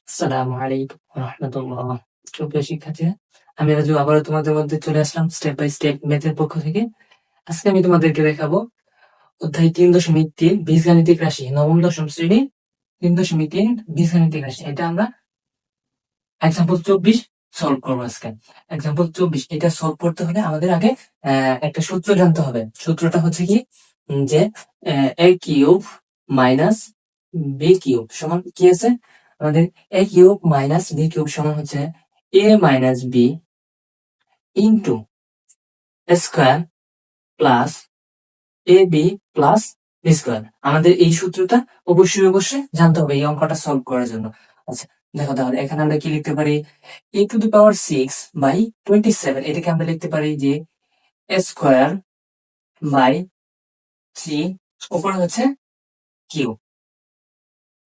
আসসালামু আলাইকুম রহমতুল্লাহ। সুপ্রিয় শিক্ষার্থীরা, আমি রাজু আবারও তোমাদের মধ্যে চলে আসলাম স্টেপ বাই স্টেপ ম্যাথের পক্ষ থেকে। আজকে আমি তোমাদেরকে দেখাবো অধ্যায় 3.3 বীজগাণিতিক রাশি, নবম দশম শ্রেণী 3.3 বীজগাণিতিক রাশি। এটা আমরা এক্সাম্পল 24 সলভ করবো আজকে। এক্সাম্পল 24 এটা সলভ করতে হলে আমাদের আগে একটা সূত্র জানতে হবে। সূত্রটা হচ্ছে কি, যে a cube minus B cube সমান কি আছে, আমাদের a cube minus B cube সমান হচ্ছে a minus B into square plus A B plus B square. আমাদের এই সূত্রটা অবশ্যই অবশ্যই জানতে হবে এই অঙ্কটা সলভ করার জন্য। আচ্ছা দেখো, তাহলে এখানে আমরা কি লিখতে পারি, a⁻6/27, এটাকে আমরা লিখতে পারি যে স্কোয়ার বাই 3 উপরে হচ্ছে কিউ,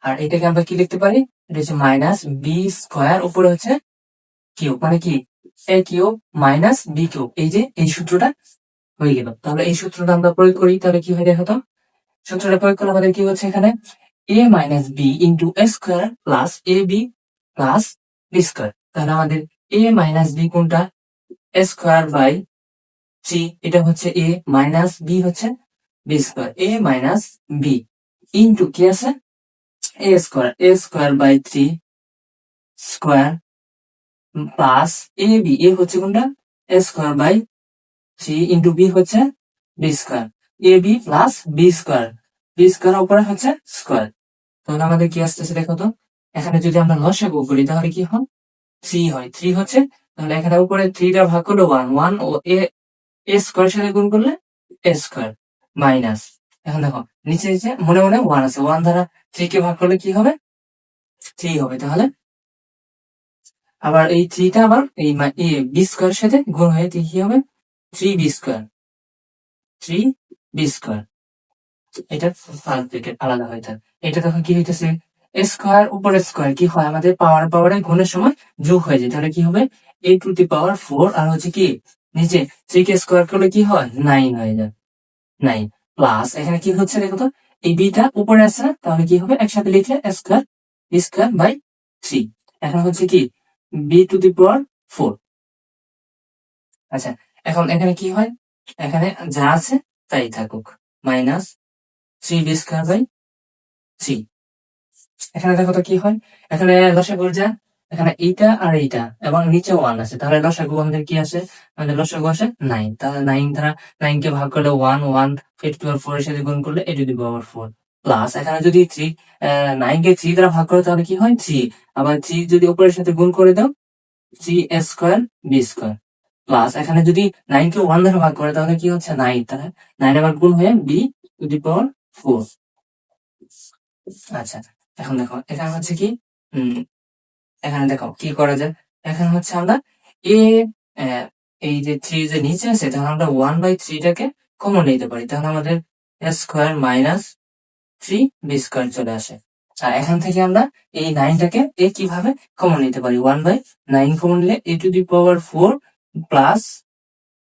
আর এটাকে আমরা কি লিখতে পারি, এটা হচ্ছে মাইনাস বি স্কোয়ার উপরে হচ্ছে কিউ, মানে কি এ কিউব মাইনাস বি কিউব। এই যে এই সূত্রটা হয়ে গেল। তাহলে এই সূত্রটা আমরা প্রয়োগ করি, তাহলে কি হয় দেখো তো। সূত্রটা প্রয়োগ করলে আমাদের কি হচ্ছে, এখানে a minus B into square plus A B plus B square. তাহলে আমাদের a মাইনাস বি কোনটা, স্কোয়ার বাই 3, এটা হচ্ছে a মাইনাস বি হচ্ছে B square, a minus B into কি আছে a square by 3 square plus A হচ্ছে কোনটা স্কোয়ার বাই 3 ইন্টু বি হচ্ছে B square, A B plus B square উপরে হচ্ছে স্কোয়ার। তাহলে আমাদের কি আসতেছে দেখো তো, এখানে যদি আমরা লসাগু করি তাহলে কি হয়, 3 হয়, 3 হচ্ছে, তাহলে এখানে উপরে 3টা ভাগ করলে 1, 1 ও এ স্কোয়ার সাথে গুণ করলে এ স্কোয়ার মাইনাস, এখন দেখো নিচে নিচে মনে মনে 1 আছে, 1 দ্বারা 3 কে ভাগ করলে কি হবে, 3 হবে। তাহলে আবার এই 3টা আবার এই বি স্কোয়ার সাথে গুণ হয়ে কি হবে, 3 বি স্কোয়ার। এটা ফার্স্ট ব্র্যাকেট আলাদা হয়ে থাকে। এটা তখন কি হইতেছে, স্কোয়ার উপরে স্কোয়ার কি হয়, আমাদের পাওয়ার পাওয়ারে গুণের সময় যোগ হয়ে যায়, তাহলে কি হবে a⁴ আর হচ্ছে কি নিচে 3 কে স্কোয়ার করলে কি হয় 9 হয়ে যায়, 9 প্লাস এখানে কি হচ্ছে দেখো তো, এই বিটা উপরে আসছে না, তাহলে কি হবে একসাথে লিখলে স্কোয়ার বাই 3। এখন হচ্ছে কি b⁴। আচ্ছা এখন এখানে কি হয়, এখানে যা আছে তাই থাকুক, মাইনাস 3b² বাই 3। এখানে দেখো তো কি হয়, এখানে লসাগুর যা, এখানে এইটা আর এইটা এবং নিচে 1 আছে, তাহলে লসাগু আমাদের কি আসে, আমাদের লসাগু আসে 9। তাহলে 9 দ্বারা 9 কে ভাগ করলে 1, 1 4 এর সাথে গুণ করলে a⁴ প্লাস এখানে যদি 9 কে 3 দ্বারা ভাগ করে তাহলে কি হয় 3, আবার 3 যদি উপরের সাথে গুণ করে দাও 3a² b² প্লাস এখানে যদি 9 কে 1 দ্বারা ভাগ করে তাহলে কি হচ্ছে 9, তাহলে 9 আবার গুণ হয়ে b⁴। আচ্ছা এখন দেখো এখানে হচ্ছে কি, উম এখানে দেখো কি করা যায়, এখানে হচ্ছে আমরা এ এই যে 3 যে নিচে আছে, তাহলে আমরা 1/3টাকে কমন নিতে পারি, তাহলে আমাদের স্কোয়ার মাইনাস 3b² চলে আসে। আর এখান থেকে আমরা এই 9টাকে কিভাবে কমন নিতে পারি, 1/9 কমন নিলে a⁴ plus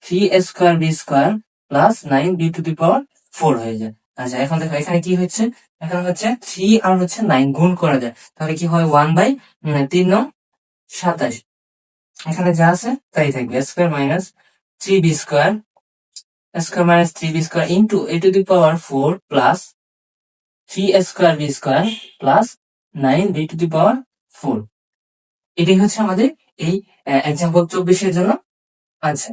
3a²b² plus 9b⁴ হয়ে যায়। আচ্ছা এখন দেখো এখানে কি হচ্ছে, এখানে হচ্ছে 3 আর হচ্ছে 9 গুণ করা যায়, তাহলে কি হয় 1/3 27, এখানে যা আছে তাই থাকবে, square minus 3b² into a⁴ plus 3a²b² plus 9b⁴। এটাই হচ্ছে আমাদের এই এক্সাম্পল 24 এর জন্য। আচ্ছা